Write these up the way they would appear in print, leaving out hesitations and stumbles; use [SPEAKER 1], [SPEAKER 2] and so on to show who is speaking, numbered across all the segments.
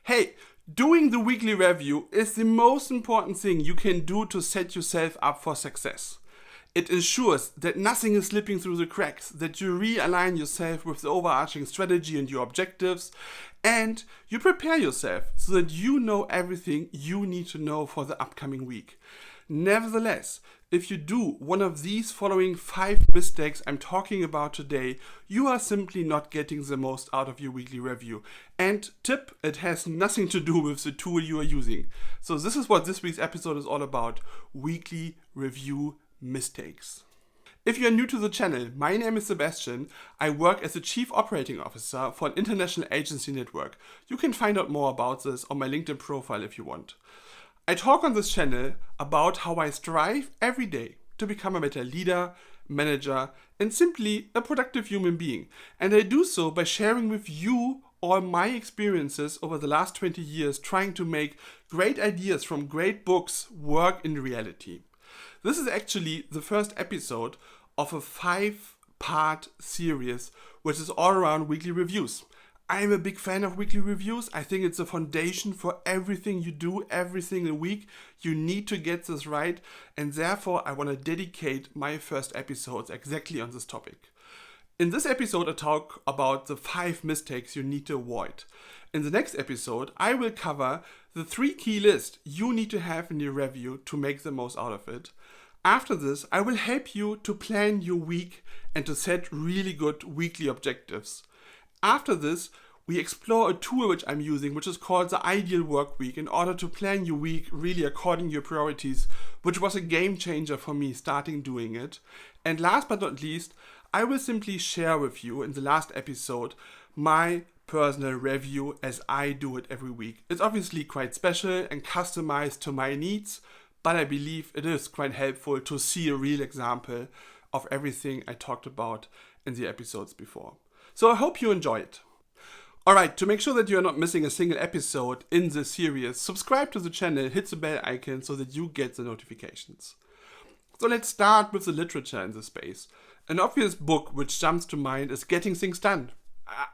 [SPEAKER 1] Hey, doing the weekly review is the most important thing you can do to set yourself up for success. It ensures that nothing is slipping through the cracks, that you realign yourself with the overarching strategy and your objectives, and you prepare yourself so that you know everything you need to know for the upcoming week. Nevertheless, if you do one of these following 5 mistakes I'm talking about today, you are simply not getting the most out of your weekly review. And tip, it has nothing to do with the tool you are using. So this is what this week's episode is all about: weekly review mistakes. If you're new to the channel, my name is Sebastian. I work as a Chief Operating Officer for an international agency network. You can find out more about this on my LinkedIn profile if you want. I talk on this channel about how I strive every day to become a better leader, manager, and simply a productive human being. And I do so by sharing with you all my experiences over the last 20 years trying to make great ideas from great books work in reality. This is actually the first episode of a 5-part series which is all around weekly reviews. I'm a big fan of weekly reviews. I think it's a foundation for everything you do every single week. You need to get this right, and therefore I want to dedicate my first episodes exactly on this topic. In this episode, I talk about the 5 mistakes you need to avoid. In the next episode, I will cover the 3 key lists you need to have in your review to make the most out of it. After this, I will help you to plan your week and to set really good weekly objectives. After this, we explore a tool which I'm using, which is called the Ideal Work Week, in order to plan your week really according to your priorities, which was a game changer for me starting doing it. And last but not least, I will simply share with you in the last episode my personal review as I do it every week. It's obviously quite special and customized to my needs, but I believe it is quite helpful to see a real example of everything I talked about in the episodes before. So I hope you enjoy it. Alright, to make sure that you're not missing a single episode in this series, subscribe to the channel, hit the bell icon so that you get the notifications. So let's start with the literature in this space. An obvious book which jumps to mind is Getting Things Done.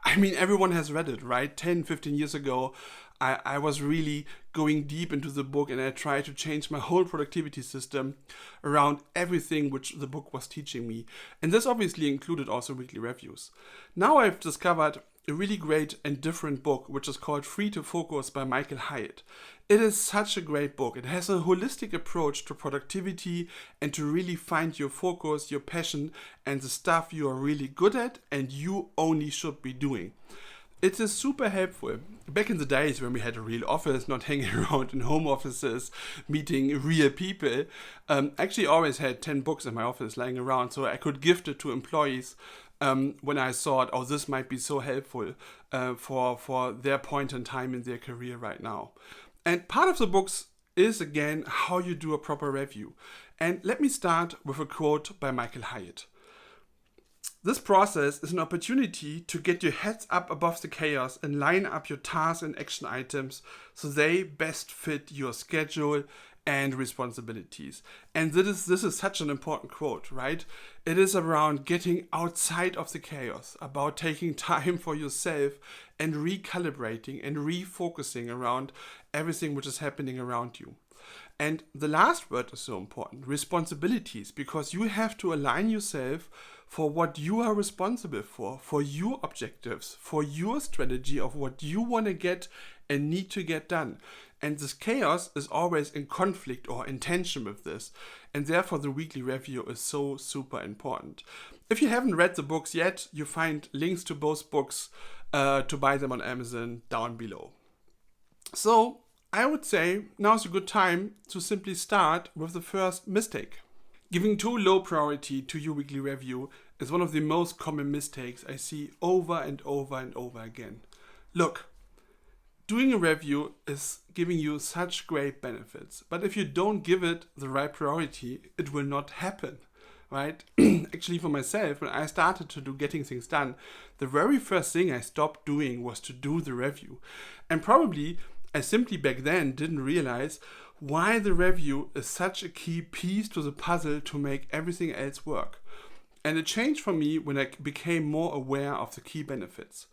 [SPEAKER 1] I mean, everyone has read it, right? 10, 15 years ago, I was really going deep into the book, and I tried to change my whole productivity system around everything which the book was teaching me. And this obviously included also weekly reviews. Now I've discovered a really great and different book, which is called Free to Focus by Michael Hyatt. It is such a great book. It has a holistic approach to productivity and to really find your focus, your passion, and the stuff you are really good at and you only should be doing. It is super helpful. Back in the days when we had a real office, not hanging around in home offices, meeting real people, actually always had 10 books in my office lying around, so I could gift it to employees when I thought, oh, this might be so helpful for their point in time in their career right now. And part of the books is, again, how you do a proper review. And let me start with a quote by Michael Hyatt. This process is an opportunity to get your heads up above the chaos and line up your tasks and action items so they best fit your schedule and responsibilities. And this is such an important quote, right? It is around getting outside of the chaos, about taking time for yourself and recalibrating and refocusing around everything which is happening around you. And the last word is so important, responsibilities, because you have to align yourself for what you are responsible for your objectives, for your strategy of what you want to get and need to get done. And this chaos is always in conflict or in tension with this. And therefore the weekly review is so super important. If you haven't read the books yet, you find links to both books to buy them on Amazon down below. So I would say now's a good time to simply start with the first mistake. Giving too low priority to your weekly review is one of the most common mistakes I see over and over and over again. Look, doing a review is giving you such great benefits, but if you don't give it the right priority, it will not happen, right? Actually, for myself, when I started to do Getting Things Done, the very first thing I stopped doing was to do the review. And probably I simply back then didn't realize why the review is such a key piece to the puzzle to make everything else work. And it changed for me when I became more aware of the key benefits.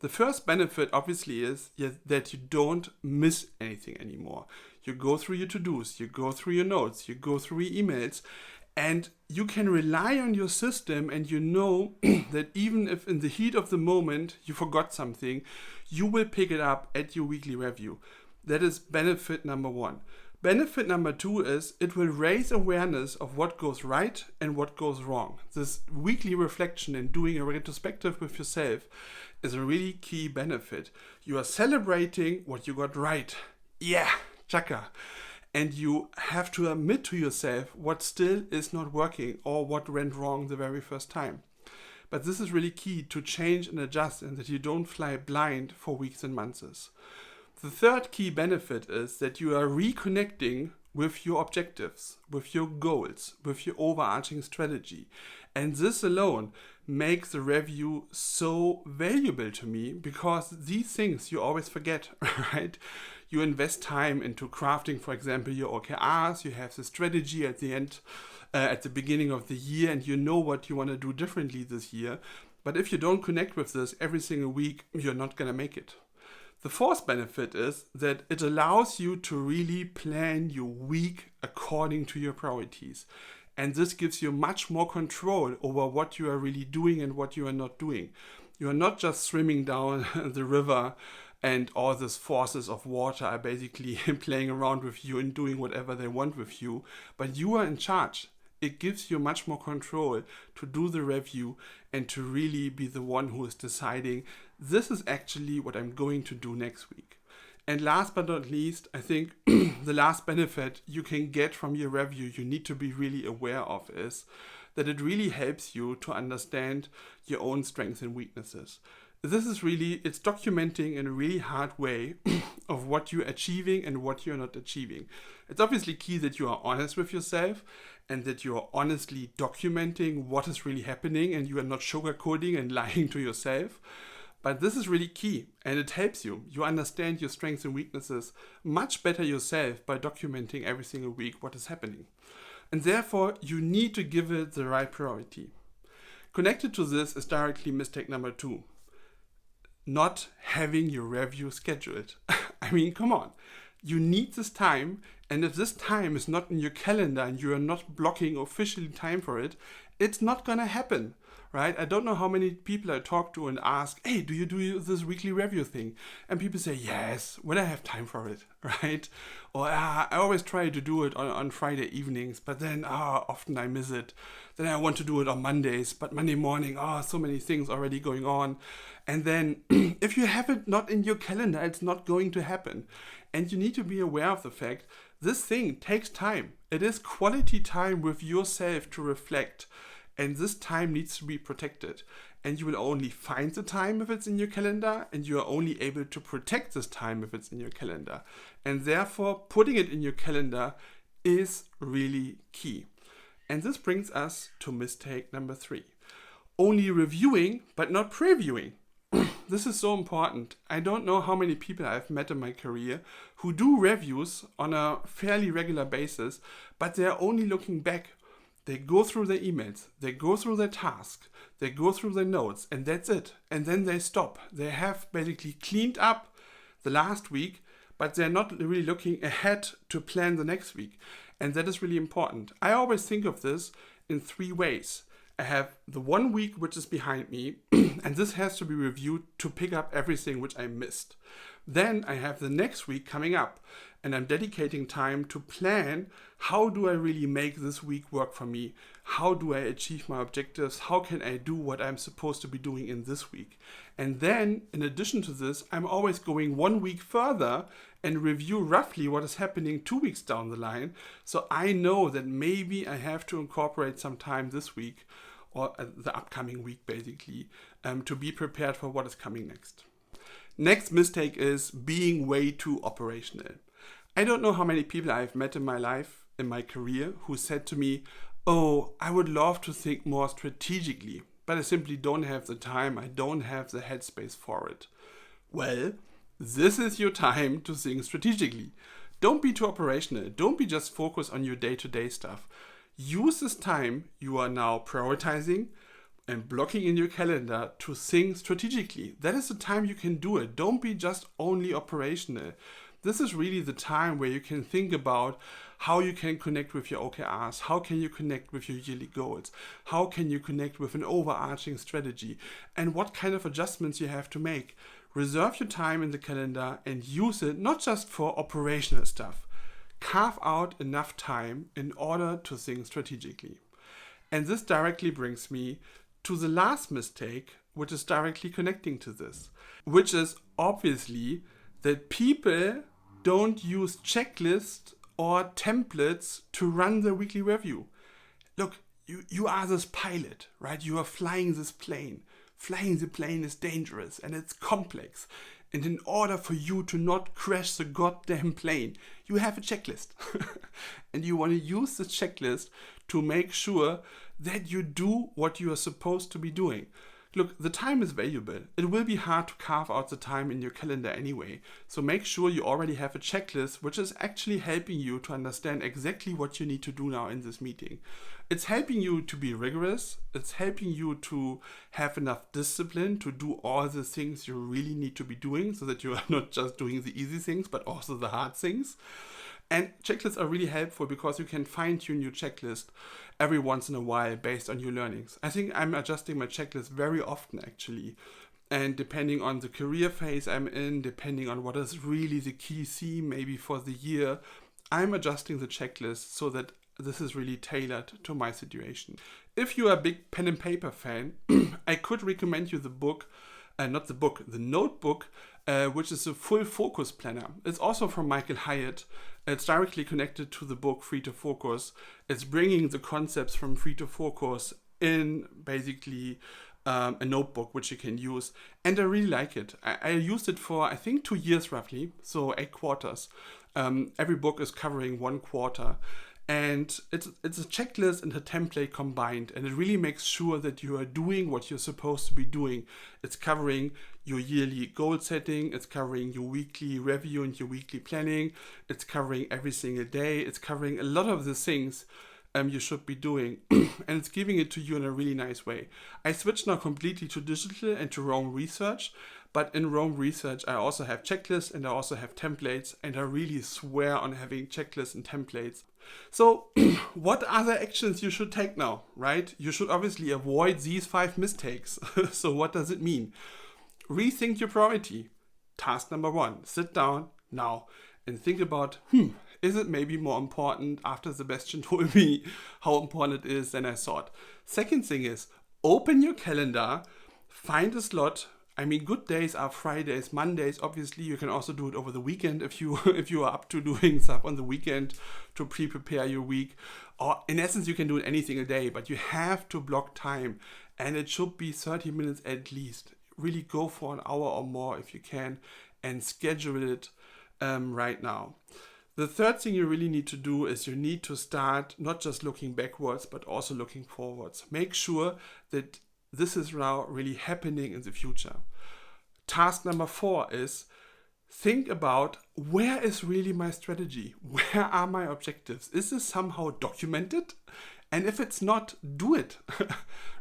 [SPEAKER 1] The first benefit obviously is that you don't miss anything anymore. You go through your to-dos, you go through your notes, you go through your emails, and you can rely on your system, and you know that even if in the heat of the moment you forgot something, you will pick it up at your weekly review. That is benefit number one. Benefit number two is it will raise awareness of what goes right and what goes wrong. This weekly reflection and doing a retrospective with yourself is a really key benefit. You are celebrating what you got right. Yeah, chaka. And you have to admit to yourself what still is not working or what went wrong the very first time. But this is really key to change and adjust, and that you don't fly blind for weeks and months. The third key benefit is that you are reconnecting with your objectives, with your goals, with your overarching strategy. And this alone makes the review so valuable to me, because these things you always forget, right? You invest time into crafting, for example, your OKRs, you have the strategy at the end, at the beginning of the year, and you know what you want to do differently this year. But if you don't connect with this every single week, you're not going to make it. The fourth benefit is that it allows you to really plan your week according to your priorities. And this gives you much more control over what you are really doing and what you are not doing. You are not just swimming down the river and all these forces of water are basically playing around with you and doing whatever they want with you, but you are in charge. It gives you much more control to do the review and to really be the one who is deciding, this is actually what I'm going to do next week. And last but not least, I think the last benefit you can get from your review you need to be really aware of is that it really helps you to understand your own strengths and weaknesses. This is really, it's documenting in a really hard way of what you're achieving and what you're not achieving. It's obviously key that you are honest with yourself and that you are honestly documenting what is really happening and you are not sugarcoating and lying to yourself. But this is really key, and it helps you. You understand your strengths and weaknesses much better yourself by documenting every single week what is happening. And therefore, you need to give it the right priority. Connected to this is directly mistake number 2. Not having your review scheduled. I mean, come on. You need this time, and if this time is not in your calendar and you are not blocking officially time for it, it's not gonna happen. Right? I don't know how many people I talk to and ask, hey, do you do this weekly review thing? And people say, yes, when I have time for it, right? Or I always try to do it on Friday evenings, but then often I miss it. Then I want to do it on Mondays, but Monday morning, so many things already going on. And then if you have it not in your calendar, it's not going to happen. And you need to be aware of the fact this thing takes time. It is quality time with yourself to reflect. And this time needs to be protected. And you will only find the time if it's in your calendar, and you are only able to protect this time if it's in your calendar. And therefore, putting it in your calendar is really key. And this brings us to mistake number 3. Only reviewing, but not previewing. This is so important. I don't know how many people I've met in my career who do reviews on a fairly regular basis, but they're only looking back. They go through their emails, they go through their tasks, they go through their notes, and that's it. And then they stop. They have basically cleaned up the last week, but they're not really looking ahead to plan the next week. And that is really important. I always think of this in 3 ways. I have the 1 week which is behind me, and this has to be reviewed to pick up everything which I missed. Then I have the next week coming up, and I'm dedicating time to plan, how do I really make this week work for me? How do I achieve my objectives? How can I do what I'm supposed to be doing in this week? And then, in addition to this, I'm always going 1 week further and review roughly what is happening 2 weeks down the line. So I know that maybe I have to incorporate some time this week, or the upcoming week basically, to be prepared for what is coming next. Next mistake is being way too operational. I don't know how many people I've met in my life, in my career, who said to me, oh, I would love to think more strategically, but I simply don't have the time, I don't have the headspace for it. Well, this is your time to think strategically. Don't be too operational, don't be just focused on your day-to-day stuff. Use this time you are now prioritizing, and blocking in your calendar to think strategically. That is the time you can do it. Don't be just only operational. This is really the time where you can think about how you can connect with your OKRs, how can you connect with your yearly goals, how can you connect with an overarching strategy, and what kind of adjustments you have to make. Reserve your time in the calendar and use it not just for operational stuff. Carve out enough time in order to think strategically. And this directly brings me to the last mistake, which is directly connecting to this, which is obviously that people don't use checklists or templates to run the weekly review. Look, you are this pilot, right? You are flying this plane. Flying the plane is dangerous and it's complex. And in order for you to not crash the goddamn plane, you have a checklist. And you want to use the checklist to make sure that you do what you are supposed to be doing. Look, the time is valuable. It will be hard to carve out the time in your calendar anyway. So make sure you already have a checklist which is actually helping you to understand exactly what you need to do now in this meeting. It's helping you to be rigorous. It's helping you to have enough discipline to do all the things you really need to be doing so that you are not just doing the easy things, but also the hard things. And checklists are really helpful because you can fine-tune your checklist every once in a while based on your learnings. I think I'm adjusting my checklist very often actually. And depending on the career phase I'm in, depending on what is really the key theme maybe for the year, I'm adjusting the checklist so that this is really tailored to my situation. If you are a big pen and paper fan, I could recommend you the notebook, which is a full focus planner. It's also from Michael Hyatt. It's directly connected to the book Free to Focus. It's bringing the concepts from Free to Focus in basically a notebook which you can use. And I really like it. I used it for, I think, 2 years roughly, so 8 quarters. Every book is covering 1 quarter. And it's a checklist and a template combined, and it really makes sure that you are doing what you're supposed to be doing. It's covering your yearly goal setting, it's covering your weekly review and your weekly planning, it's covering every single day, it's covering a lot of the things you should be doing, and it's giving it to you in a really nice way. I switched now completely to digital and to Roam Research, but in Roam Research I also have checklists and I also have templates, and I really swear on having checklists and templates. So what other actions you should take now, right? You should obviously avoid these 5 mistakes. So what does it mean? Rethink your priority. Task number 1, sit down now and think about, is it maybe more important after Sebastian told me how important it is than I thought? Second thing is, open your calendar, find a slot. I mean, good days are Fridays, Mondays. Obviously, you can also do it over the weekend if you are up to doing stuff on the weekend to prepare your week. Or in essence, you can do it any single day, but you have to block time, and it should be 30 minutes at least. Really go for an hour or more if you can, and schedule it right now. The third thing you really need to do is you need to start not just looking backwards, but also looking forwards. Make sure that this is now really happening in the future. Task number 4 is think about, where is really my strategy? Where are my objectives? Is this somehow documented? And if it's not, do it.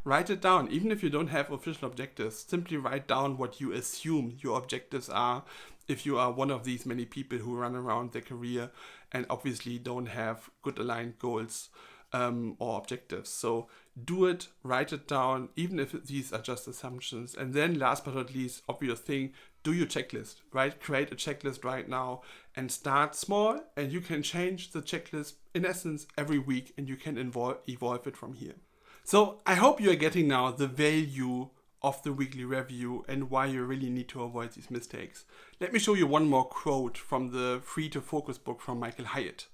[SPEAKER 1] Write it down. Even if you don't have official objectives, simply write down what you assume your objectives are if you are one of these many people who run around their career and obviously don't have good aligned goals or objectives. So do it, write it down, even if these are just assumptions. And then last but not least, obvious thing, do your checklist, right? Create a checklist right now and start small, and you can change the checklist in essence every week, and you can evolve it from here. So I hope you are getting now the value of the weekly review and why you really need to avoid these mistakes. Let me show you one more quote from the Free to Focus book from Michael Hyatt.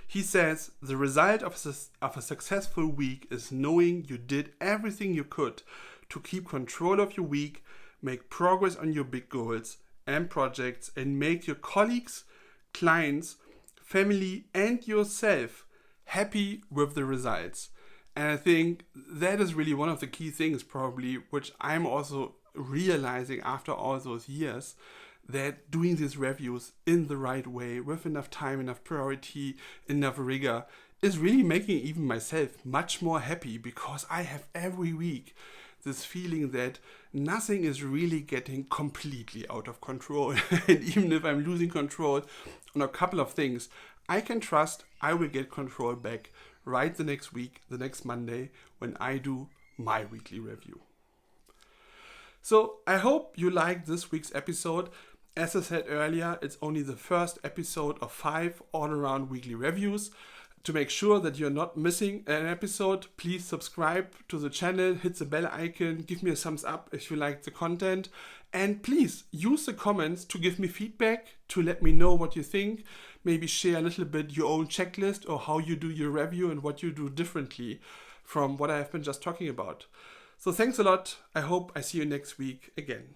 [SPEAKER 1] He says, the result of a successful week is knowing you did everything you could to keep control of your week, make progress on your big goals and projects, and make your colleagues, clients, family, and yourself happy with the results. And I think that is really one of the key things probably, which I'm also realizing after all those years, that doing these reviews in the right way, with enough time, enough priority, enough rigor, is really making even myself much more happy, because I have every week this feeling that nothing is really getting completely out of control. And even if I'm losing control on a couple of things, I can trust I will get control back right the next week, the next Monday, when I do my weekly review. So I hope you liked this week's episode. As I said earlier, it's only the first episode of 5 all-around weekly reviews. To make sure that you're not missing an episode, please subscribe to the channel, hit the bell icon, give me a thumbs up if you like the content, and please use the comments to give me feedback, to let me know what you think. Maybe share a little bit your own checklist or how you do your review and what you do differently from what I have been just talking about. So thanks a lot. I hope I see you next week again.